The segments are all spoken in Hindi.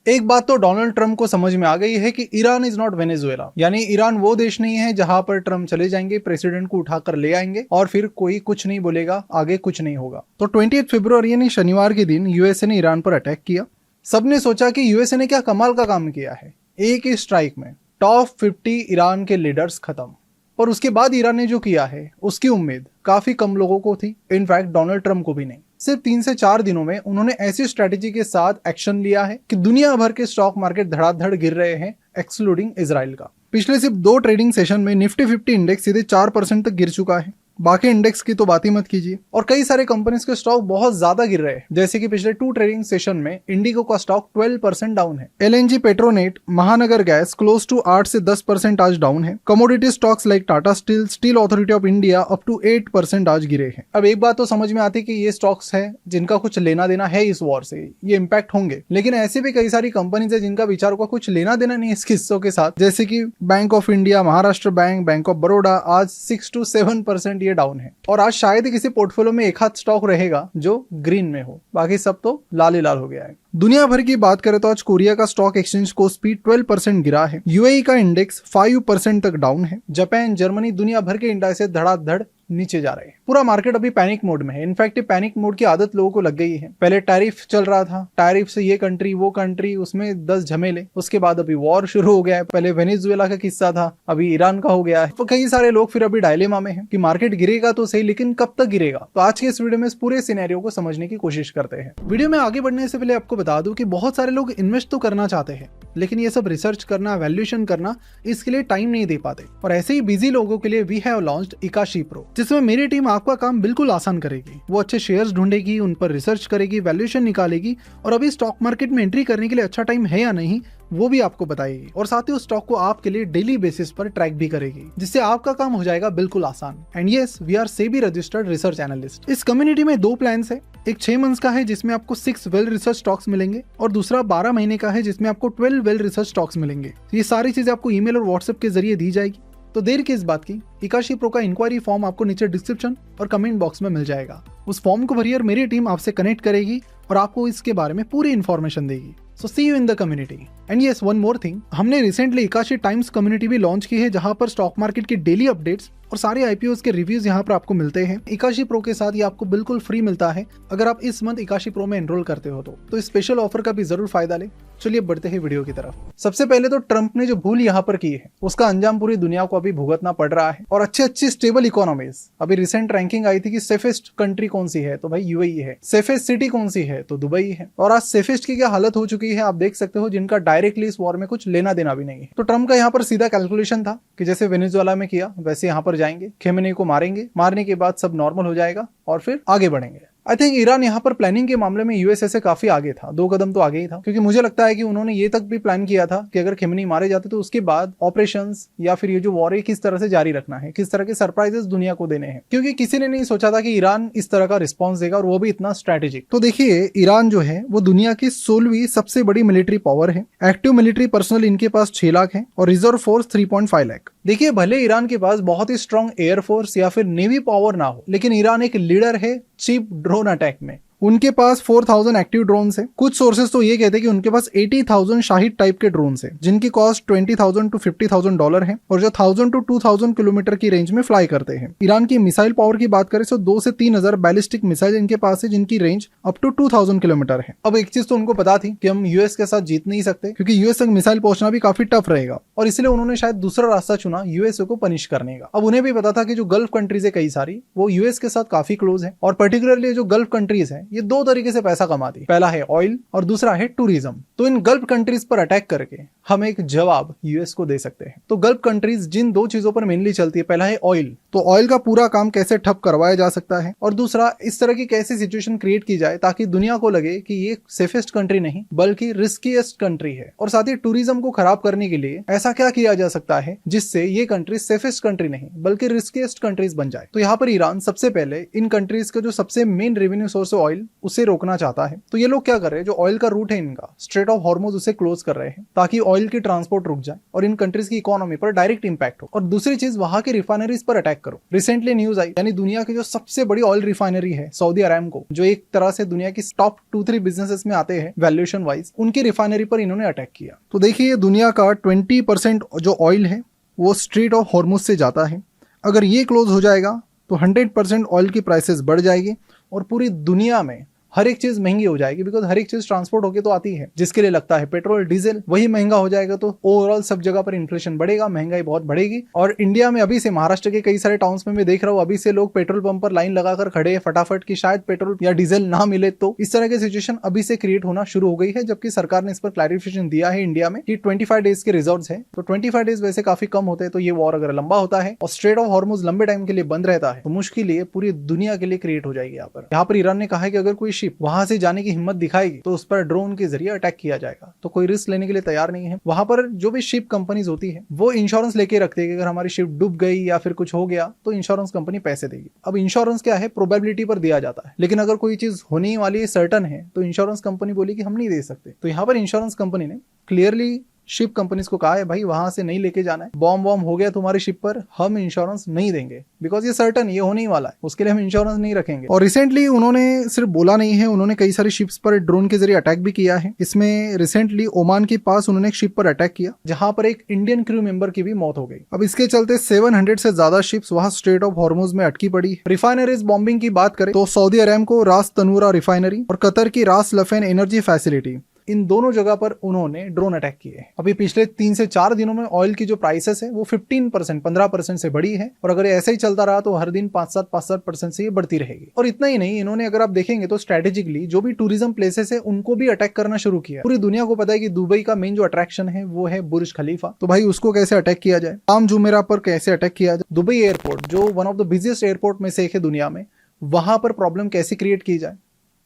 एक बात तो डोनाल्ड ट्रंप को समझ में आ गई है कि ईरान इज नॉट वेनेजुएला, यानी ईरान वो देश नहीं है जहां पर ट्रंप चले जाएंगे, प्रेसिडेंट को उठाकर ले आएंगे और फिर कोई कुछ नहीं बोलेगा, आगे कुछ नहीं होगा। तो 20 फरवरी यानी शनिवार के दिन यूएसए ने ईरान पर अटैक किया। सबने सोचा कि यूएसए ने क्या कमाल का काम किया है, एक ही स्ट्राइक में टॉप 50 ईरान के लीडर्स खत्म। पर उसके बाद ईरान ने जो किया है उसकी उम्मीद काफी कम लोगों को थी, इनफैक्ट डोनाल्ड ट्रंप को भी नहीं। सिर्फ 3 से 4 दिनों में उन्होंने ऐसी स्ट्रेटेजी के साथ एक्शन लिया है कि दुनिया भर के स्टॉक मार्केट धड़ाधड़ गिर रहे हैं, एक्सक्लूडिंग इजराइल का। पिछले सिर्फ 2 ट्रेडिंग सेशन में निफ्टी 50 इंडेक्स सीधे 4% तक गिर चुका है। बाकी इंडेक्स की तो बात ही मत कीजिए। और कई सारे कंपनीज के स्टॉक बहुत ज्यादा गिर रहे हैं, जैसे कि पिछले 2 ट्रेडिंग सेशन में इंडिगो का स्टॉक 12% डाउन है। LNG, Petronet, Mahanagar gas close to 8 से 10% आज डाउन है। Commodity stocks like Tata steel, steel authority of India up to 8% आज गिरे हैं। अब एक बात तो समझ में आती है कि ये स्टॉक्स है जिनका कुछ लेना देना है इस वॉर से, ये इंपैक्ट होंगे। लेकिन ऐसे भी कई सारी कंपनीज है जिनका विचारों का कुछ लेना देना नहीं इस किस्सों के साथ, जैसे कि bank of India, Maharashtra bank, bank of Baroda आज 6 to 7% ये डाउन है। और आज शायद किसी पोर्टफोलियो में एक हाथ स्टॉक रहेगा जो ग्रीन में हो, बाकी सब तो लाल ही लाल हो गया है। दुनिया भर की बात करें तो आज कोरिया का स्टॉक एक्सचेंज कोस्पी 12% गिरा है। यूएई का इंडेक्स 5% तक डाउन है। जापान, जर्मनी, दुनिया भर के इंडेक्स से धड़ाधड़ नीचे जा रहे हैं। पूरा मार्केट अभी पैनिक मोड में है। इनफैक्ट पैनिक मोड की आदत लोगों को लग गई है। पहले टैरिफ चल रहा था, टैरिफ से ये कंट्री वो कंट्री, उसमें 10 झमेले। उसके बाद अभी वॉर शुरू हो गया है। पहले वेनेजुएला का किस्सा था, अभी ईरान का हो गया है। तो कई सारे लोग फिर अभी डायलेमा में हैं कि मार्केट गिरेगा तो सही, लेकिन कब तक गिरेगा। तो आज के इस वीडियो में इस पूरे सिनेरियो को समझने की कोशिश करते हैं। वीडियो में आगे बढ़ने से पहले आपको बता दूं कि बहुत सारे लोग इन्वेस्ट तो करना चाहते हैं, लेकिन ये सब रिसर्च करना, वैल्यूएशन करना, इसके लिए टाइम नहीं दे पाते। और ऐसे ही बिजी लोगों के लिए वी हैव लॉन्च्ड इकाशी प्रो, जिसमें मेरी टीम आपका काम बिल्कुल आसान करेगी। वो अच्छे शेयर्स ढूंढेगी, उन पर रिसर्च करेगी, वैल्यूएशन निकालेगी और अभी स्टॉक मार्केट में एंट्री करने के लिए अच्छा टाइम है या नहीं वो भी आपको बताएगी। और साथ ही उस स्टॉक को आपके लिए डेली बेसिस पर ट्रैक भी करेगी, जिससे आपका काम हो जाएगा बिल्कुल आसान। And yes, we are SEBI registered research analyst. इस कम्युनिटी में 2 प्लान्स है। एक 6 मंथ्स का है जिसमें आपको 6 वेल रिसर्च स्टॉक्स मिलेंगे, और दूसरा 12 महीने का है जिसमें आपको 12 वेल रिसर्च स्टॉक्स मिलेंगे। ये सारी चीजें आपको ईमेल और व्हाट्सएप के जरिए दी जाएगी। तो देर किस बात की, इकाशी प्रो का इंक्वायरी फॉर्म आपको नीचे डिस्क्रिप्शन और कमेंट बॉक्स में मिल जाएगा। उस फॉर्म को भरिए और मेरी टीम आपसे कनेक्ट करेगी और आपको इसके बारे में पूरी इन्फॉर्मेशन देगी। So see you in the community. And yes, one more thing, हमने रिसेंटली इकाशी टाइम्स कम्युनिटी भी लॉन्च की है, जहां पर स्टॉक मार्केट की डेली अपडेट्स और सारे आईपीओस के रिव्यूज यहाँ पर आपको मिलते हैं। इकाशी प्रो के साथ ये आपको बिल्कुल फ्री मिलता है अगर आप इस मंथ इकाशी प्रो में एनरोल करते हो तो इस स्पेशल ऑफर का भी जरूर फायदा ले। चलिए बढ़ते हैं वीडियो की तरफ। सबसे पहले तो ट्रंप ने जो भूल यहाँ पर की है उसका अंजाम पूरी दुनिया को अभी भुगतना पड़ रहा है। और अच्छी स्टेबल इकोनॉमीज, अभी रिसेंट रैंकिंग आई थी कि सेफेस्ट कंट्री कौन सी है, तो भाई यूएई है। सेफेस्ट सिटी कौन सी है, तो दुबई है। और आज सेफेस्ट की क्या हालत हो चुकी है आप देख सकते हो, जिनका डायरेक्टली इस वॉर में कुछ लेना देना भी नहीं है। तो ट्रंप का यहाँ पर सीधा कैलकुलेशन था कि जैसे वेनेजुएला में किया वैसे यहाँ पर जाएंगे, खेमेनी को मारेंगे, मारने के बाद सब नॉर्मल हो जाएगा और फिर आगे बढ़ेंगे। आई थिंक ईरान यहाँ पर प्लानिंग के मामले में यूएसए से काफी आगे था, 2 कदम तो आगे ही था। क्योंकि मुझे लगता है कि उन्होंने ये तक भी प्लान किया था कि अगर खेमेनी मारे जाते तो उसके बाद ऑपरेशंस या फिर ये जो वॉर है किस तरह से जारी रखना है, किस तरह के सरप्राइजेस दुनिया को देने हैं। क्योंकि किसी ने नहीं सोचा था कि ईरान इस तरह का रिस्पॉन्स देगा, और वो भी इतना स्ट्रेटेजिक। तो देखिए, ईरान जो है वो दुनिया की 16वीं सबसे बड़ी मिलिट्री पावर है। एक्टिव मिलिट्री पर्सनल इनके पास 6 लाख है और रिजर्व फोर्स 3.5 लाख। देखिए, भले ईरान के पास बहुत ही स्ट्रॉन्ग एयरफोर्स या फिर नेवी पावर ना हो, लेकिन ईरान एक लीडर है चीप ड्रोन अटैक में। उनके पास 4000 एक्टिव ड्रोन्स हैं। कुछ सोर्सेज तो ये कहते हैं कि उनके पास 80,000 शाहिद टाइप के ड्रोन्स हैं, जिनकी कॉस्ट $20,000 to $50,000 है और जो 1000 to 2000 किलोमीटर की रेंज में फ्लाई करते हैं। ईरान की मिसाइल पावर की बात करें तो 2 से 3000 बैलिस्टिक मिसाइल इनके पास है, जिनकी रेंज अप टू 2000 किलोमीटर है। अब एक चीज तो उनको पता थी कि हम यूएस के साथ जीत नहीं सकते, क्योंकि यूएस तक मिसाइल पहुंचना भी काफी टफ रहेगा, और इसलिए उन्होंने शायद दूसरा रास्ता चुना, यूएसए को पनिश करने का। अब उन्हें भी पता था कि जो गल्फ कंट्रीज है कई सारी, वो यूएस के साथ काफी क्लोज है, और पर्टिकुलरली जो गल्फ कंट्रीज है ये 2 तरीके से पैसा कमाती। पहला है ऑयल और दूसरा है टूरिज्म। तो इन गल्फ कंट्रीज पर अटैक करके हम एक जवाब यूएस को दे सकते हैं। तो गल्फ कंट्रीज जिन 2 चीजों पर मेनली चलती है, पहला है ऑयल, तो ऑयल का पूरा काम कैसे ठप करवाया जा सकता है, और दूसरा इस तरह की कैसी सिचुएशन क्रिएट की जाए ताकि दुनिया को लगे कि ये सेफेस्ट कंट्री नहीं बल्कि रिस्कीएस्ट कंट्री है। और साथ ही टूरिज्म को खराब करने के लिए ऐसा क्या किया जा सकता है जिससे ये कंट्री सेफेस्ट कंट्री नहीं बल्कि रिस्कीएस्ट कंट्रीज बन जाए। तो यहाँ पर ईरान सबसे पहले इन कंट्रीज का जो सबसे मेन रेवेन्यू सोर्स है ऑयल उसे रोकना चाहता है। तो ये लोग क्या कर रहे हैं, जो ऑयल का रूट है इनका स्ट्रेट ऑफ हॉर्मुज उसे क्लोज कर रहे हैं ताकि ऑयल की ट्रांसपोर्ट रुक जाए और इन कंट्रीज की इकोनॉमी पर डायरेक्ट इंपैक्ट हो। और दूसरी चीज, वहां की रिफाइनरीज पर अटैक करो। रिसेंटली न्यूज आई, यानी दुनिया की जो सबसे बड़ी ऑयल रिफाइनरी है सऊदी अरामको, जो एक तरह से दुनिया की टॉप 2-3 बिजनेसेस में आते हैं वैल्यूएशन वाइज, उनकी रिफाइनरी पर इन्होंने अटैक किया। तो देखिए, दुनिया का 20% जो ऑयल है वो स्ट्रेट ऑफ हॉर्मुज से जाता है। अगर ये क्लोज हो जाएगा तो 100% ऑयल की प्राइसेस बढ़ जाएगी और पूरी दुनिया में हर एक चीज महंगी हो जाएगी, बिकॉज हर एक चीज ट्रांसपोर्ट होके तो आती है, जिसके लिए लगता है पेट्रोल डीजल, वही महंगा हो जाएगा तो ओवरऑल सब जगह पर इन्फ्लेशन बढ़ेगा, महंगाई बहुत बढ़ेगी। और इंडिया में अभी से, महाराष्ट्र के कई सारे टाउन्स में मैं देख रहा हूँ, अभी से लोग पेट्रोल पंप पर लाइन लगाकर खड़े हैं फटाफट कि शायद पेट्रोल या डीजल ना मिले। तो इस तरह की सिचुएशन अभी से क्रिएट होना शुरू हो गई है, जबकि सरकार ने इस पर क्लैरिफिकेशन दिया है इंडिया में कि 25 डेज के रिजर्व्स है। तो 25 डेज वैसे काफी कम होते हैं, तो ये वॉर अगर लंबा होता है और स्ट्रेट ऑफ हॉर्मुज लंबे टाइम के लिए बंद रहता है तो मुश्किल ये पूरी दुनिया के लिए क्रिएट हो जाएगी। यहाँ पर ईरान ने कहा है कि अगर कोई शिप वहां से जाने की हिम्मत दिखाएगी तो उस पर ड्रोन के जरिए अटैक किया जाएगा। तो कोई रिस्क लेने के लिए तैयार नहीं है। वहां पर जो भी शिप कंपनीज होती है वो इंश्योरेंस लेके रखती है कि अगर हमारी शिप डूब गई या फिर कुछ हो गया तो इंश्योरेंस कंपनी पैसे देगी। अब इंश्योरेंस क्या है, प्रोबेबिलिटी पर दिया जाता है, लेकिन अगर कोई चीज होने वाली सर्टन है तो इंश्योरेंस कंपनी बोली कि हम नहीं दे सकते। तो यहाँ पर इंश्योरेंस कंपनी ने क्लियरली शिप कंपनीज को कहा है, भाई वहां से नहीं लेके जाना है, बॉम्ब हो गया तुम्हारी शिप पर, हम इंश्योरेंस नहीं देंगे, बिकॉज ये सर्टन ये होने ही वाला है, उसके लिए हम इंश्योरेंस नहीं रखेंगे। और रिसेंटली उन्होंने सिर्फ बोला नहीं है, उन्होंने कई सारी शिप्स पर ड्रोन के जरिए अटैक भी किया है। इसमें रिसेंटली ओमान के पास उन्होंने एक शिप पर अटैक किया जहां पर एक इंडियन क्रू मेंबर की भी मौत हो गई। अब इसके चलते 700 से ज्यादा शिप्स वहां स्ट्रेट ऑफ हॉर्मुज में अटकी पड़ी। रिफाइनरीज बॉम्बिंग की बात करें तो सऊदी अरामको रास तनूरा रिफाइनरी और कतर की रास लफेन एनर्जी फैसिलिटी, इन दोनों जगह पर उन्होंने ड्रोन अटैक किए। अभी पिछले 3 से 4 दिनों में ऑयल की जो प्राइसेस है वो 15% से बढ़ी है और अगर ऐसा ही चलता रहा तो हर दिन 5-7% से ये बढ़ती रहेगी। और इतना ही नहीं, इन्होंने अगर आप देखेंगे तो स्ट्रेटेजिकली जो भी टूरिज्म प्लेसेस है उनको भी अटैक करना शुरू किया। पूरी दुनिया को पता है कि दुबई का मेन जो अट्रैक्शन है वो है बुर्ज खलीफा, तो भाई उसको कैसे अटैक किया जाए, पाम जुमेरा पर कैसे अटैक किया जाए, दुबई एयरपोर्ट जो one of the busiest airport में से एक है दुनिया में, वहां पर प्रॉब्लम कैसे क्रिएट की जाए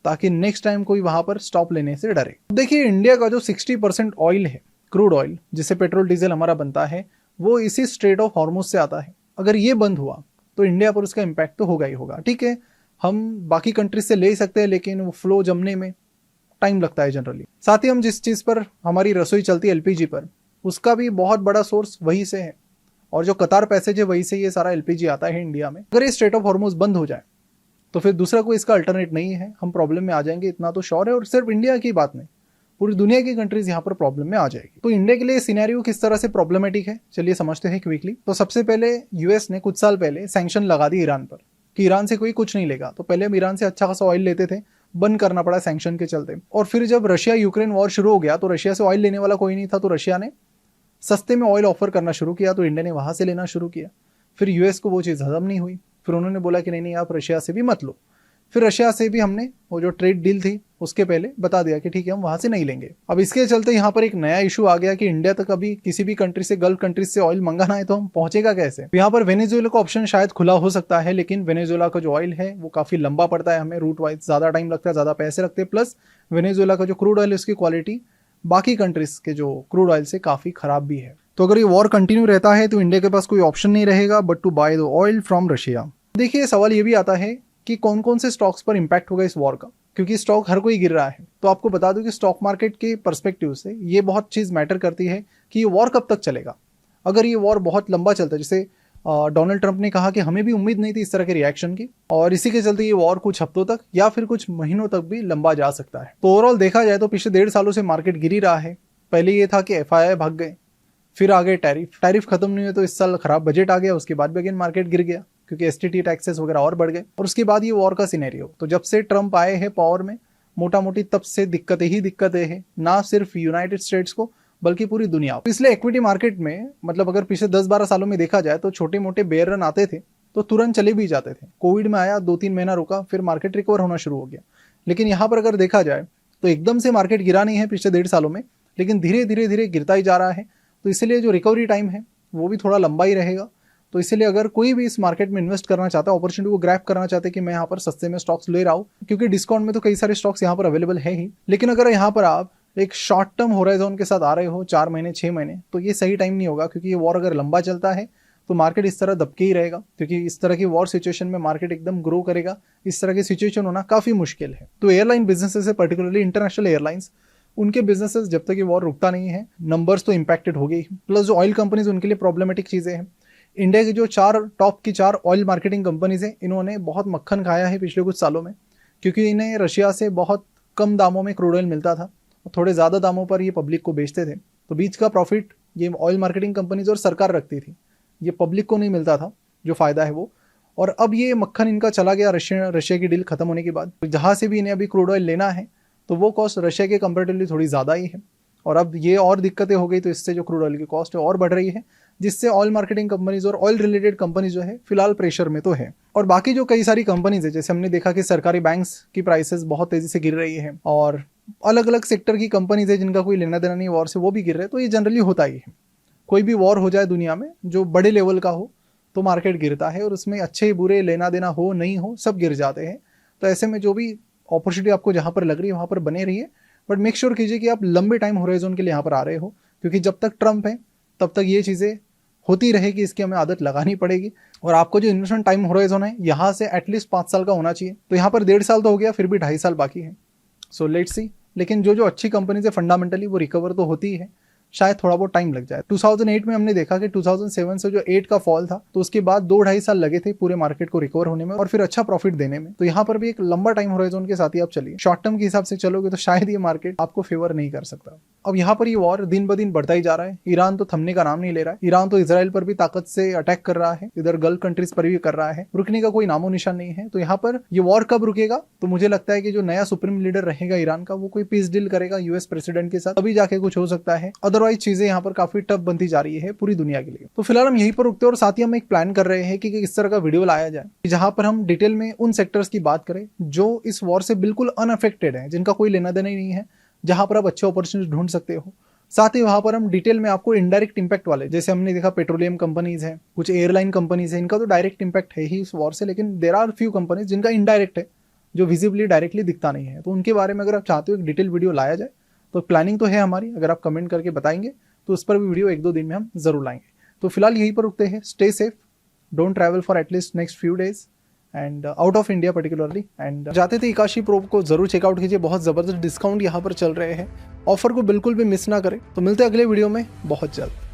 ताकि नेक्स्ट टाइम कोई वहां पर स्टॉप लेने से डरे। देखिए, इंडिया का जो 60% ऑयल है, क्रूड ऑयल जिससे पेट्रोल डीजल हमारा बनता है, वो इसी स्ट्रेट ऑफ हॉर्मुज से आता है। अगर ये बंद हुआ तो इंडिया पर उसका इम्पैक्ट तो होगा ही होगा। ठीक है, हम बाकी कंट्रीज से ले सकते हैं, लेकिन वो फ्लो जमने में टाइम लगता है जनरली। साथ ही हम जिस चीज पर हमारी रसोई चलती है एलपीजी पर, उसका भी बहुत बड़ा सोर्स वही से है, और जो कतार पैसेज है वही से ये सारा एलपीजी आता है इंडिया में। अगर ये स्ट्रेट ऑफ हॉर्मुज बंद हो जाए तो फिर दूसरा कोई इसका अल्टरनेट नहीं है, हम प्रॉब्लम में आ जाएंगे, इतना तो श्योर है। और सिर्फ इंडिया की बात नहीं, पूरी दुनिया की कंट्रीज यहाँ पर प्रॉब्लम में आ जाएगी। तो इंडिया के लिए सिनेरियो किस तरह से प्रॉब्लमेटिक है, चलिए समझते हैं क्विकली। तो सबसे पहले यूएस ने कुछ साल पहले सैंक्शन लगा दी ईरान पर कि ईरान से कोई कुछ नहीं लेगा। तो पहले हम ईरान से अच्छा खासा ऑयल लेते थे, बंद करना पड़ा सैंक्शन के चलते। और फिर जब रशिया यूक्रेन वॉर शुरू हो गया तो रशिया से ऑयल लेने वाला कोई नहीं था, तो रशिया ने सस्ते में ऑयल ऑफर करना शुरू किया, तो इंडिया ने वहां से लेना शुरू किया। फिर यूएस को वो चीज़ हजम नहीं हुई, फिर उन्होंने बोला कि नहीं आप रशिया से भी मत लो। फिर रशिया से भी हमने वो जो ट्रेड डील थी उसके पहले बता दिया कि ठीक है हम वहां से नहीं लेंगे। अब इसके चलते यहाँ पर एक नया इशू आ गया कि इंडिया तक अभी किसी भी कंट्री से, गल्फ कंट्रीज से ऑयल मंगाना है तो हम पहुंचेगा कैसे। यहाँ पर वेनेजुएला का ऑप्शन शायद खुला हो सकता है, लेकिन वेनेजुएला का जो ऑयल है वो काफी लंबा पड़ता है, हमें रूट वाइज ज्यादा टाइम लगता है, ज्यादा पैसे लगते हैं। प्लस वेनेजुएला का जो क्रूड ऑयल है उसकी क्वालिटी बाकी कंट्रीज के जो क्रूड ऑयल से काफी खराब भी है। तो अगर ये वॉर कंटिन्यू रहता है तो इंडिया के पास कोई ऑप्शन नहीं रहेगा but to buy the oil from Russia. देखिए, सवाल ये भी आता है कि कौन कौन से स्टॉक्स पर इंपैक्ट होगा इस वॉर का, क्योंकि स्टॉक हर कोई गिर रहा है। तो आपको बता दूं कि स्टॉक मार्केट के पर्सपेक्टिव से ये बहुत चीज़ मैटर करती है कि ये वॉर कब तक चलेगा। अगर ये वॉर बहुत लंबा चलता है, जैसे डोनाल्ड ट्रंप ने कहा कि हमें भी उम्मीद नहीं थी इस तरह के रिएक्शन की, और इसी के चलते ये वॉर कुछ हफ्तों तक या फिर कुछ महीनों तक भी लंबा जा सकता है। तो ओवरऑल देखा जाए तो पिछले 1.5 सालों से मार्केट गिर ही रहा है। पहले ये था कि FII भाग गए, फिर आ गए टैरिफ खत्म नहीं हुए तो इस साल खराब बजट आ गया, उसके बाद भी अगेन मार्केट गिर गया क्योंकि STT टैक्सेस वगैरह और बढ़ गए। और उसके बाद ये वॉर का सिनेरियो, तो जब से ट्रंप आए हैं पावर में, मोटा मोटी तब से दिक्कतें ही दिक्कतें हैं, ना सिर्फ यूनाइटेड स्टेट्स को बल्कि पूरी दुनिया को। इसलिए इक्विटी मार्केट में, मतलब अगर पिछले 10-12 सालों में देखा जाए तो छोटे मोटे बेयर रन आते थे तो तुरंत चले भी जाते थे। कोविड में आया, 2-3 महीना रुका, फिर मार्केट रिकवर होना शुरू हो गया। लेकिन यहाँ पर अगर देखा जाए तो एकदम से मार्केट गिरा नहीं है पिछले 1.5 सालों में, लेकिन धीरे धीरे धीरे गिरता ही जा रहा है। तो इसलिए जो रिकवरी टाइम है वो भी थोड़ा लंबा ही रहेगा। तो इसलिए अगर कोई भी इस मार्केट में इन्वेस्ट करना चाहता है, अपॉर्चुनिटी को ग्रैब करना चाहते हैं कि मैं यहाँ पर सस्ते में स्टॉक्स ले रहा हूँ, क्योंकि डिस्काउंट में तो कई सारे स्टॉक्स यहाँ पर अवेलेबल है ही। लेकिन अगर यहाँ पर आप एक शॉर्ट टर्म होराइजन के साथ आ रहे हो 4 महीने 6 महीने, तो ये सही टाइम नहीं होगा, क्योंकि ये वॉर अगर लंबा चलता है तो मार्केट इस तरह दबके ही रहेगा, क्योंकि इस तरह की वॉर सिचुएशन में मार्केट एकदम ग्रो करेगा, इस तरह की सिचुएशन होना काफ़ी मुश्किल है। तो एयरलाइन बिजनेसेस है, पर्टिकुलरली इंटरनेशनल एयरलाइंस, उनके बिजनेसेस जब तक ये वॉर रुकता नहीं है, नंबर्स तो इंपैक्टेड हो गई, प्लस जो ऑयल कंपनीज उनके लिए प्रॉब्लमेटिक चीज़ें हैं। इंडिया की जो टॉप की चार ऑयल मार्केटिंग कंपनीज हैं, इन्होंने बहुत मक्खन खाया है पिछले कुछ सालों में, क्योंकि इन्हें रशिया से बहुत कम दामों में क्रूड ऑयल मिलता था, थोड़े ज़्यादा दामों पर ये पब्लिक को बेचते थे। तो बीच का प्रॉफिट ये ऑयल मार्केटिंग कंपनीज और सरकार रखती थी, ये पब्लिक को नहीं मिलता था जो फ़ायदा है वो। और अब ये मक्खन इनका चला गया रशिया की डील खत्म होने के बाद। जहाँ से भी इन्हें अभी क्रूड ऑयल लेना है तो वो कॉस्ट रशिया के कंपेरेटिवली थोड़ी ज़्यादा ही है, और अब ये और दिक्कतें हो गई, तो इससे जो क्रूड ऑयल की कॉस्ट है और बढ़ रही है, जिससे ऑयल मार्केटिंग कंपनीज और ऑयल रिलेटेड कंपनी जो है फिलहाल प्रेशर में तो है। और बाकी जो कई सारी कंपनीज है, जैसे हमने देखा कि सरकारी बैंक्स की प्राइसेस बहुत तेज़ी से गिर रही है, और अलग अलग सेक्टर की कंपनीज है जिनका कोई लेना देना नहीं वॉर से, वो भी गिर रहे हैं। तो ये जनरली होता ही है, कोई भी वॉर हो जाए दुनिया में जो बड़े लेवल का हो तो मार्केट गिरता है, और उसमें अच्छे बुरे लेना देना हो नहीं हो सब गिर जाते हैं। तो ऐसे में जो भी अपॉर्चुनिटी आपको जहाँ पर लग रही है वहाँ पर बने रहिए, बट मेक श्योर कीजिए कि आप लंबे टाइम होराइजन के लिए यहाँ पर आ रहे हो, क्योंकि जब तक ट्रम्प है तब तक ये चीज़ें होती रहेगी, इसकी हमें आदत लगानी पड़ेगी। और आपको जो इन्वेस्टमेंट टाइम होराइजन है यहाँ से एटलीस्ट 5 साल का होना चाहिए। तो यहाँ पर 1.5 साल तो हो गया, फिर भी 2.5 साल बाकी है। So let's see. लेकिन जो अच्छी कंपनीज है फंडामेंटली वो रिकवर तो होती ही है, शायद थोड़ा बहुत टाइम लग जाए। 2008 में हमने देखा कि 2007 से जो 8 का फॉल था, तो उसके बाद 2-2.5 साल लगे थे पूरे मार्केट को रिकवर होने में और फिर अच्छा प्रॉफिट देने में। तो यहाँ पर भी एक लंबा टाइम होराइजन के साथ ही आप चलिए। शॉर्ट टर्म के हिसाब से चलोगे तो शायद ये मार्केट आपको फेवर नहीं कर सकता। अब यहाँ पर ये वॉर दिन ब दिन बढ़ता ही जा रहा है। ईरान तो थमने का नाम नहीं ले रहा है। ईरान तो इजराइल पर भी ताकत से अटैक कर रहा है, इधर गल्फ कंट्रीज पर भी कर रहा है। रुकने का कोई नामो निशान नहीं है। तो यहाँ पर ये वॉर कब रुकेगा? तो मुझे लगता है कि जो नया सुप्रीम लीडर रहेगा ईरान का, वो कोई पीस डील करेगा यूएस प्रेसिडेंट के साथ, तभी जाके कुछ हो सकता है। अदरवाइज चीजें यहाँ पर काफी टफ बनती जा रही है पूरी दुनिया के लिए। तो फिलहाल हम यहीं पर रुकते हैं, और साथ ही हम एक प्लान कर रहे हैं कि किस तरह का वीडियो लाया जाए जहां पर हम डिटेल में उन सेक्टर्स की बात करें जो इस वॉर से बिल्कुल अनअफेक्टेड है, जिनका कोई लेना देना ही नहीं है, जहां पर आप अच्छे अपॉर्चुनिटी ढूंढ सकते हो। साथ ही वहां पर हम डिटेल में आपको इनडायरेक्ट इंपैक्ट वाले, जैसे हमने देखा पेट्रोलियम कंपनीज हैं, कुछ एयरलाइन कंपनीज हैं, इनका तो डायरेक्ट इंपैक्ट है ही इस वॉर से, लेकिन देयर आर फ्यू कंपनीज जिनका इनडायरेक्ट है, जो विजिबली डायरेक्टली दिखता नहीं है। तो उनके बारे में अगर आप चाहते हो एक डिटेल वीडियो लाया जाए तो प्लानिंग तो है हमारी। अगर आप कमेंट करके बताएंगे तो उस पर भी वीडियो 1-2 दिन में हम जरूर लाएंगे। तो फिलहाल यहीं पर रुकते हैं। Stay safe, don't travel for at least next few days and out of India particularly. And जाते थे इकाशी प्रो को जरूर चेकआउट कीजिए, बहुत ज़बरदस्त डिस्काउंट यहाँ पर चल रहे हैं। ऑफर को बिल्कुल भी मिस ना करें। तो मिलते हैं अगले वीडियो में बहुत जल्द।